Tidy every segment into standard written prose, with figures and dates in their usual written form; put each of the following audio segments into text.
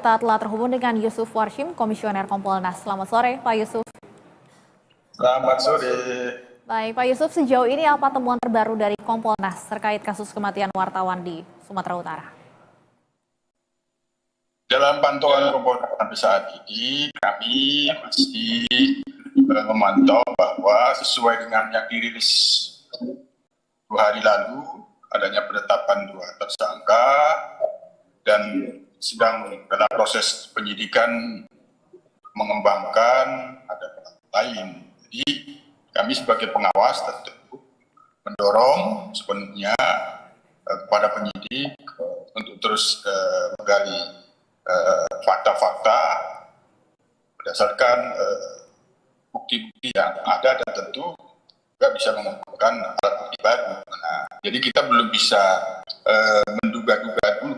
Kita telah terhubung dengan Yusuf Warshim, Komisioner Kompolnas. Selamat sore, Pak Yusuf. Selamat sore. Baik, Pak Yusuf, sejauh ini apa temuan terbaru dari Kompolnas terkait kasus kematian wartawan di Sumatera Utara? Dalam pantauan Kompolnas sampai saat ini, kami masih memantau bahwa sesuai dengan yang dirilis 2 hari lalu, adanya penetapan 2 tersangka dan sedang dalam proses penyidikan mengembangkan ada pelaku lain. Jadi kami sebagai pengawas tentu mendorong sepenuhnya kepada penyidik untuk terus menggali fakta-fakta berdasarkan bukti-bukti yang ada dan tentu juga bisa mengumpulkan alat bukti baru. Nah, jadi kita belum bisa menduga-duga dulu.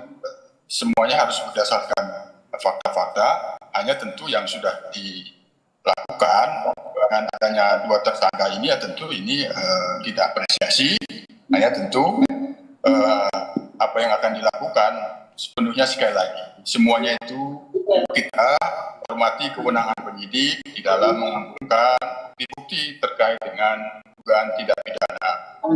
Semuanya harus berdasarkan fakta-fakta, hanya tentu yang sudah dilakukan dengan adanya 2 tersangka ini ya tentu ini kita apresiasi, hanya tentu apa yang akan dilakukan sepenuhnya sekali lagi. Semuanya itu kita hormati kewenangan penyidik di dalam mengumpulkan bukti terkait dengan dugaan tindak pidana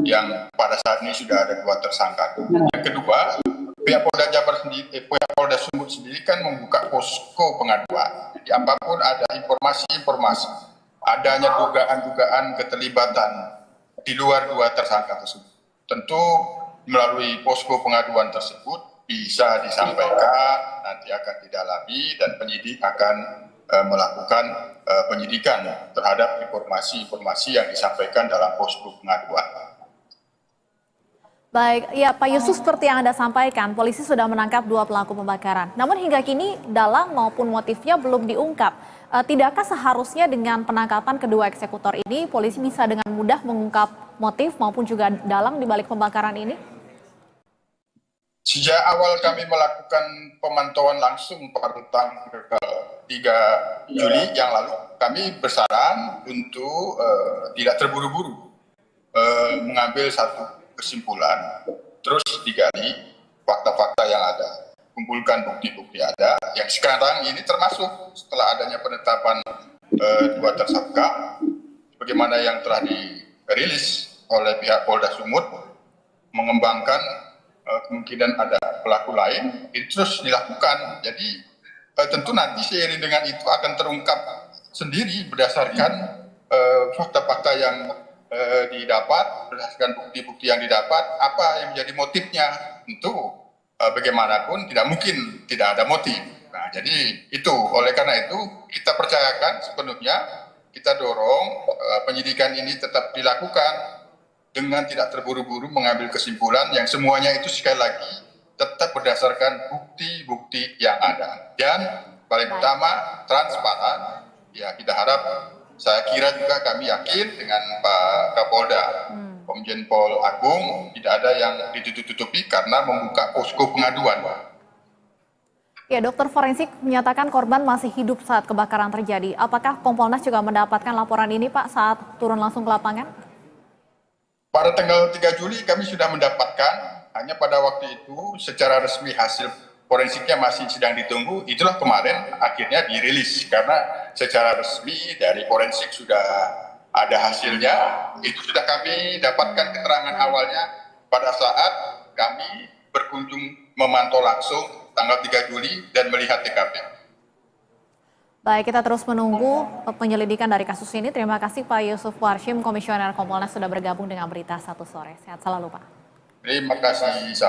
yang pada saat ini sudah ada 2 tersangka. Yang kedua, pihak Polda Jabar sendiri, pihak Polda Sumut sendiri kan membuka posko pengaduan. Jadi apapun ada informasi-informasi, adanya dugaan-dugaan keterlibatan di luar 2 tersangka tersebut, tentu melalui posko pengaduan tersebut bisa disampaikan, nanti akan didalami dan penyidik akan melakukan penyidikan terhadap informasi-informasi yang disampaikan dalam posko pengaduan. Baik, ya Pak Yusuf, seperti yang Anda sampaikan, polisi sudah menangkap 2 pelaku pembakaran. Namun hingga kini dalang maupun motifnya belum diungkap. Tidakkah seharusnya dengan penangkapan kedua eksekutor ini, polisi bisa dengan mudah mengungkap motif maupun juga dalang di balik pembakaran ini? Sejak awal kami melakukan pemantauan langsung pada tanggal 3 Juli yang lalu, kami bersaran untuk tidak terburu-buru mengambil satu kesimpulan, terus digali fakta-fakta yang ada, kumpulkan bukti-bukti ada, yang sekarang ini termasuk setelah adanya penetapan 2 tersangka, bagaimana yang telah dirilis oleh pihak Polda Sumut, mengembangkan kemungkinan ada pelaku lain, itu terus dilakukan. Jadi tentu nanti seiring dengan itu akan terungkap sendiri berdasarkan fakta-fakta yang didapat, berdasarkan bukti-bukti yang didapat, apa yang menjadi motifnya. Tentu bagaimanapun tidak mungkin tidak ada motif. Nah, jadi itu, oleh karena itu kita percayakan sepenuhnya, kita dorong penyidikan ini tetap dilakukan dengan tidak terburu-buru mengambil kesimpulan yang semuanya itu sekali lagi tetap berdasarkan bukti-bukti yang ada. Dan paling utama transparan, ya kita harap, saya kira juga kami yakin dengan Pak Kapolda, Komjen Pol Agung, tidak ada yang ditutup-tutupi karena membuka posko pengaduan. Ya, dokter forensik menyatakan korban masih hidup saat kebakaran terjadi. Apakah Kompolnas juga mendapatkan laporan ini, Pak, saat turun langsung ke lapangan? Pada tanggal 3 Juli kami sudah mendapatkan, hanya pada waktu itu secara resmi hasil forensiknya masih sedang ditunggu, itulah kemarin akhirnya dirilis karena secara resmi dari forensik sudah ada hasilnya, itu sudah kami dapatkan keterangan awalnya pada saat kami berkunjung memantau langsung tanggal 3 Juli dan melihat TKP. Baik, kita terus menunggu penyelidikan dari kasus ini. Terima kasih Pak Yusuf Warshim, Komisioner Kompolnas sudah bergabung dengan Berita Satu Sore. Sehat selalu, Pak. Terima kasih.